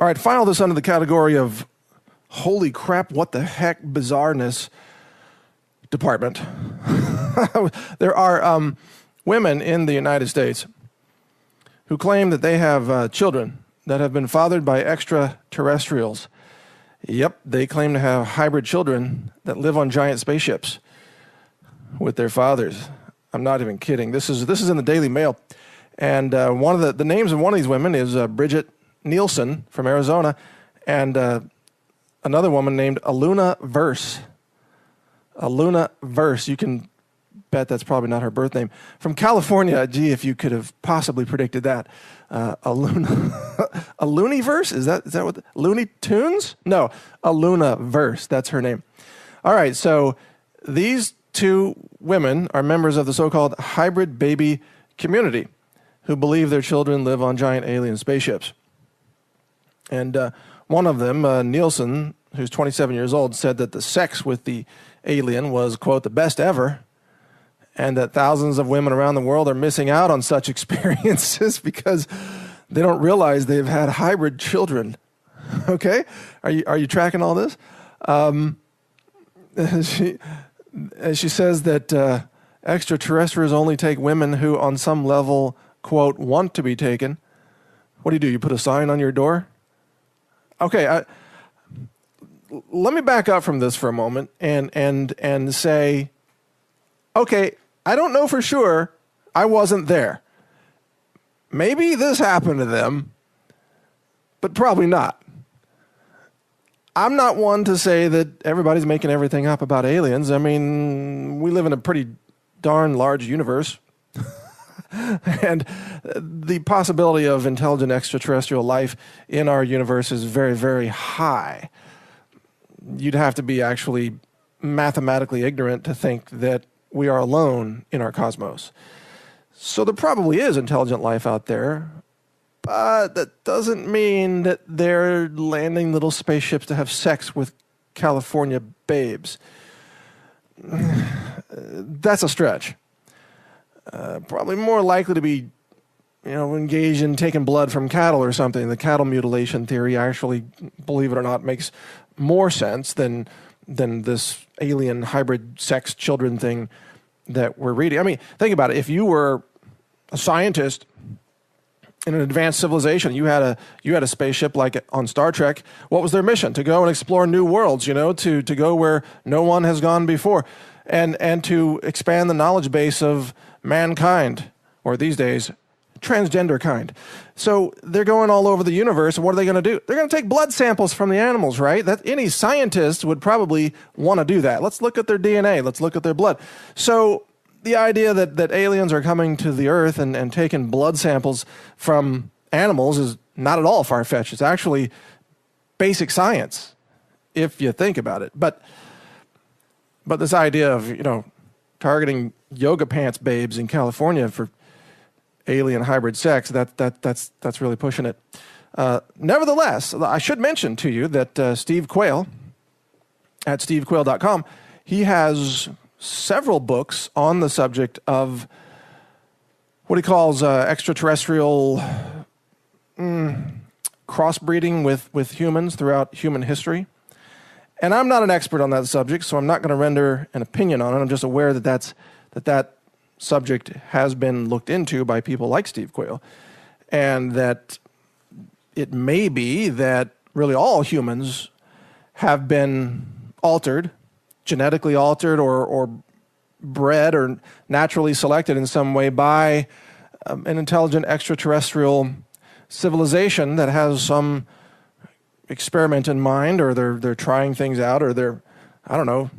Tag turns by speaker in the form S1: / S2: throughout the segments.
S1: All right, file this under the category of holy crap, what the heck, bizarreness department. There are women in the United States who claim that they have children that have been fathered by extraterrestrials. Yep, they claim to have hybrid children that live on giant spaceships with their fathers. I'm not even kidding. This is in the Daily Mail. And one of the names of one of these women is Bridget Nielsen from Arizona, and another woman named Aluna Verse. Aluna Verse. You can bet that's probably not her birth name. From California. Gee, if you could have possibly predicted that. A Looney Verse? Is that what? Looney Tunes? No, Aluna Verse. That's her name. All right, so these two women are members of the so-called hybrid baby community who believe their children live on giant alien spaceships. And one of them, Nielsen, who's 27 years old, said that the sex with the alien was, quote, the best ever, and that thousands of women around the world are missing out on such experiences because they don't realize they've had hybrid children. Okay? Are you tracking all this? She says that extraterrestrials only take women who, on some level, quote, want to be taken. What do? You put a sign on your door? Okay, let me back up from this for a moment and say, okay, I don't know for sure. I wasn't there. Maybe this happened to them, but probably not. I'm not one to say that everybody's making everything up about aliens. I mean, we live in a pretty darn large universe. And the possibility of intelligent extraterrestrial life in our universe is very, very high. You'd have to be actually mathematically ignorant to think that we are alone in our cosmos. So there probably is intelligent life out there, but that doesn't mean that they're landing little spaceships to have sex with California babes. That's a stretch. Probably more likely to be, engaged in taking blood from cattle or something. The cattle mutilation theory actually, believe it or not, makes more sense than this alien hybrid sex children thing that we're reading. I mean, think about it. If you were a scientist in an advanced civilization, you had a spaceship like on Star Trek. What was their mission? To go and explore new worlds, to go where no one has gone before, and to expand the knowledge base of mankind, or these days, transgender kind. So they're going all over the universe, and what are they going to do? They're going to take blood samples from the animals, right? That any scientist would probably want to do that. Let's look at their DNA. Let's look at their blood. So the idea that aliens are coming to the Earth and taking blood samples from animals is not at all far-fetched. It's actually basic science, if you think about it. But this idea of, targeting yoga pants babes in California for alien hybrid sex, that's really pushing it. Nevertheless, I should mention to you that Steve Quayle at stevequayle.com, he has several books on the subject of what he calls extraterrestrial crossbreeding with humans throughout human history. And I'm not an expert on that subject, so I'm not going to render an opinion on it. I'm just aware that subject has been looked into by people like Steve Quayle, and that it may be that really all humans have been altered, genetically altered, or bred or naturally selected in some way by an intelligent extraterrestrial civilization that has some experiment in mind, or they're trying things out, or they're, I don't know,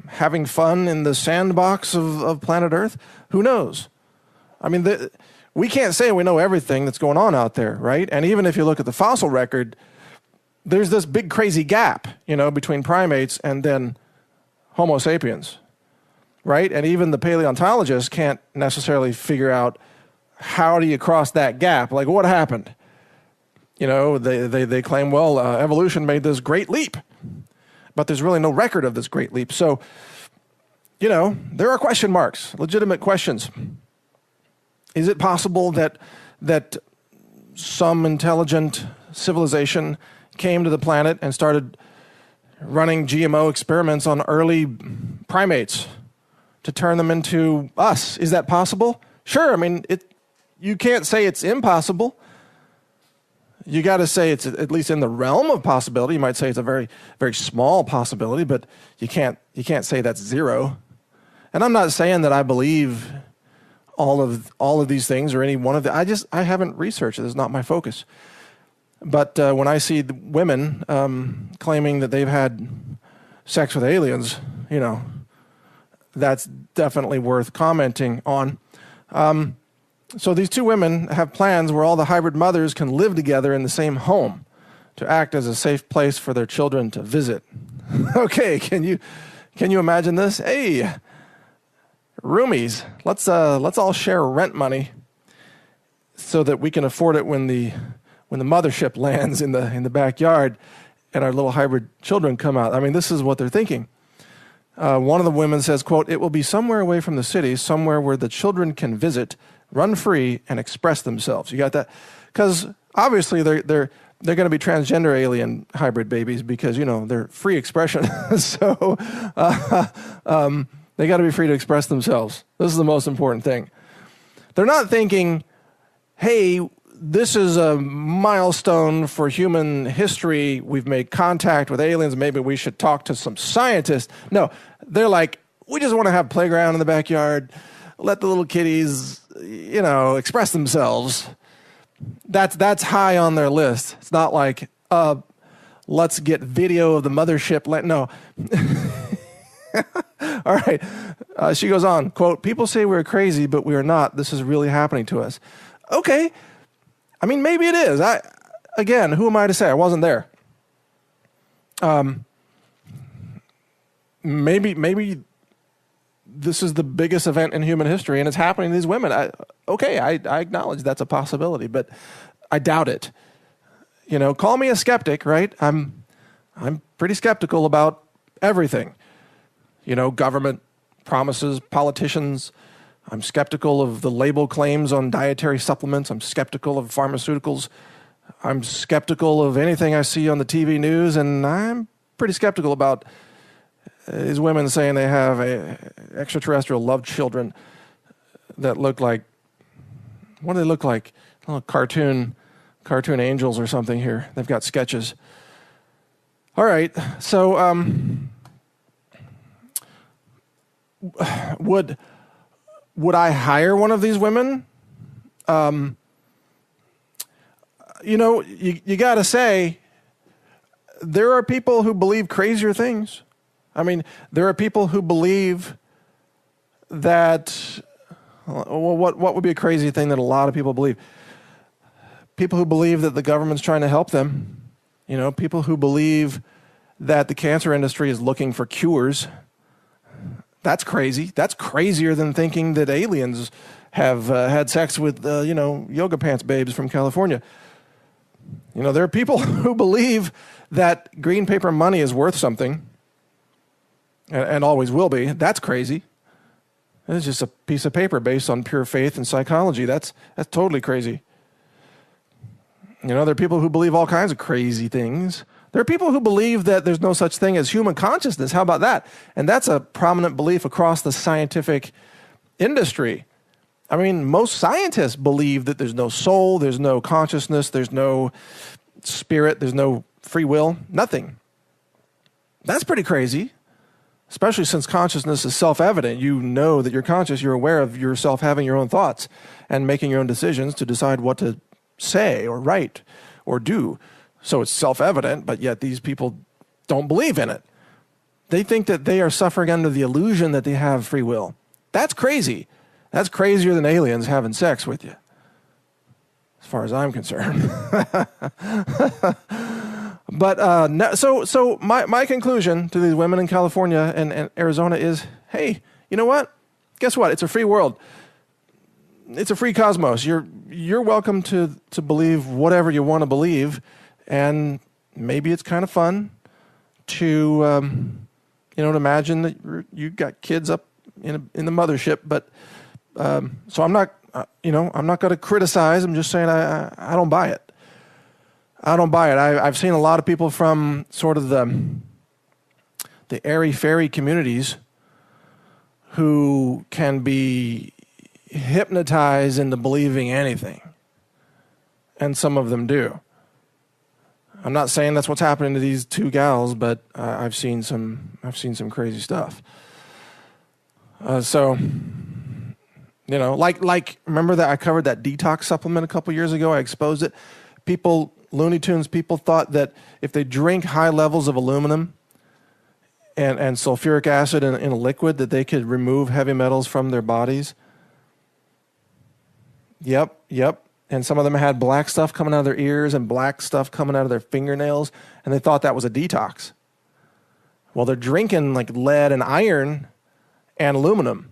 S1: having fun in the sandbox of planet Earth. Who knows? I mean, we can't say we know everything that's going on out there, right? And even if you look at the fossil record, there's this big crazy gap, between primates and then Homo sapiens, right? And even the paleontologists can't necessarily figure out how do you cross that gap. Like, what happened? They claim, well, evolution made this great leap, but there's really no record of this great leap. So, there are question marks, legitimate questions. Is it possible that some intelligent civilization came to the planet and started running GMO experiments on early primates to turn them into us. Is that possible? Sure. I mean, you can't say it's impossible. You got to say it's at least in the realm of possibility. You might say it's a very, very small possibility, but you can't say that's zero. And I'm not saying that I believe all of these things or any one of them. I haven't researched it. It's not my focus. But when I see the women claiming that they've had sex with aliens, that's definitely worth commenting on. So these two women have plans where all the hybrid mothers can live together in the same home to act as a safe place for their children to visit. Okay, can you imagine this? Hey, roomies, let's all share rent money so that we can afford it when the mothership lands in the backyard and our little hybrid children come out. I mean, this is what they're thinking. One of the women says, quote, "It will be somewhere away from the city, somewhere where the children can visit, run free, and express themselves." You got that? Because obviously they're going to be transgender alien hybrid babies because, they're free expression. So they got to be free to express themselves. This is the most important thing. They're not thinking, hey, this is a milestone for human history. We've made contact with aliens. Maybe we should talk to some scientists. No, they're like, we just want to have a playground in the backyard. Let the little kitties, express themselves. That's high on their list. It's not like, let's get video of the mothership. No. All right. She goes on, quote, "People say we're crazy, but we are not. This is really happening to us." Okay. I mean, maybe it is. Again, who am I to say? I wasn't there. Maybe this is the biggest event in human history, and it's happening to these women. I acknowledge that's a possibility, but I doubt it. Call me a skeptic, right? I'm pretty skeptical about everything. Government promises, politicians. I'm skeptical of the label claims on dietary supplements. I'm skeptical of pharmaceuticals. I'm skeptical of anything I see on the TV news, and I'm pretty skeptical about these women saying they have extraterrestrial love children that look like, what do they look like? Oh, cartoon angels or something here. They've got sketches. All right, so would I hire one of these women? You got to say, there are people who believe crazier things. I mean, there are people who believe that, well, what would be a crazy thing that a lot of people believe? People who believe that the government's trying to help them. People who believe that the cancer industry is looking for cures. That's crazy. That's crazier than thinking that aliens have had sex with, yoga pants babes from California. There are people who believe that green paper money is worth something and always will be. That's crazy. It's just a piece of paper based on pure faith and psychology. That's totally crazy. There are people who believe all kinds of crazy things. There are people who believe that there's no such thing as human consciousness. How about that? And that's a prominent belief across the scientific industry. I mean, most scientists believe that there's no soul, there's no consciousness, there's no spirit, there's no free will, nothing. That's pretty crazy, especially since consciousness is self-evident. You know that you're conscious, you're aware of yourself having your own thoughts and making your own decisions to decide what to say or write or do. So it's self-evident, but yet these people don't believe in it. They think that they are suffering under the illusion that they have free will. That's crazy. That's crazier than aliens having sex with you, as far as I'm concerned. But so my conclusion to these women in California and Arizona is, hey, you know what? Guess what? It's a free world. It's a free cosmos. You're welcome to believe whatever you want to believe. And maybe it's kind of fun to, to imagine that you got kids up in the mothership. But so I'm I'm not going to criticize. I'm just saying I don't buy it. I don't buy it. I've seen a lot of people from sort of the airy-fairy communities who can be hypnotized into believing anything. And some of them do. I'm not saying that's what's happening to these two gals, but I've seen some crazy stuff. So, remember that I covered that detox supplement a couple years ago? I exposed it. Looney Tunes people thought that if they drink high levels of aluminum and sulfuric acid in a liquid, that they could remove heavy metals from their bodies. Yep. And some of them had black stuff coming out of their ears and black stuff coming out of their fingernails, and they thought that was a detox. Well, they're drinking like lead and iron and aluminum.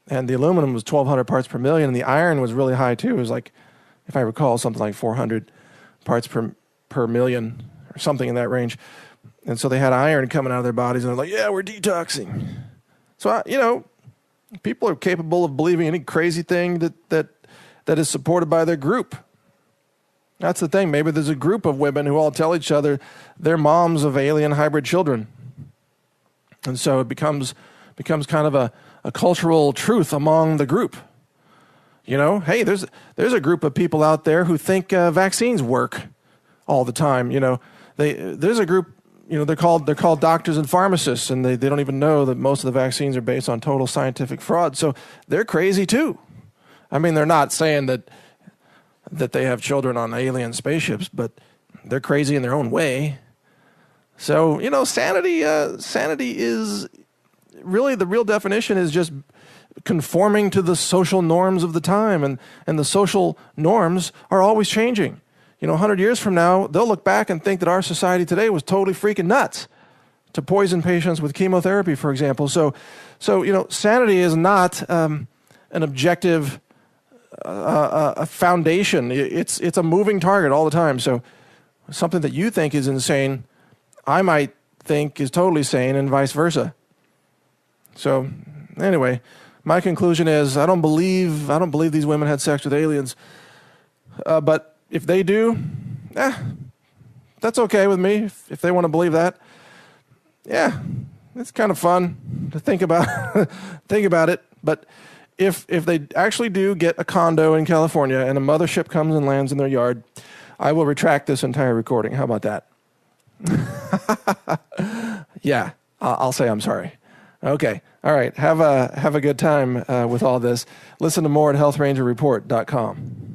S1: And the aluminum was 1,200 parts per million, and the iron was really high too. It was like, if I recall, something like 400 parts per million or something in that range. And so they had iron coming out of their bodies, and they're like, yeah, we're detoxing. So, people are capable of believing any crazy thing that is supported by their group. That's the thing. Maybe there's a group of women who all tell each other they're moms of alien hybrid children. And so it becomes kind of a cultural truth among the group. Hey, there's a group of people out there who think vaccines work all the time. There's a group, they're called doctors and pharmacists, and they don't even know that most of the vaccines are based on total scientific fraud. So they're crazy too. I mean, they're not saying that they have children on alien spaceships, but they're crazy in their own way. So, sanity is really, the real definition is just conforming to the social norms of the time, and the social norms are always changing. 100 years from now, they'll look back and think that our society today was totally freaking nuts to poison patients with chemotherapy, for example. So sanity is not an objective a foundation. It's a moving target all the time. So something that you think is insane, I might think is totally sane, and vice versa. So anyway, my conclusion is I don't believe these women had sex with aliens. But if they do, that's okay with me. If they want to believe that, yeah, it's kind of fun to think about it. But if they actually do get a condo in California and a mothership comes and lands in their yard, I will retract this entire recording. How about that? Yeah, I'll say I'm sorry. Okay. All right. Have a good time with all this. Listen to more at healthrangerreport.com.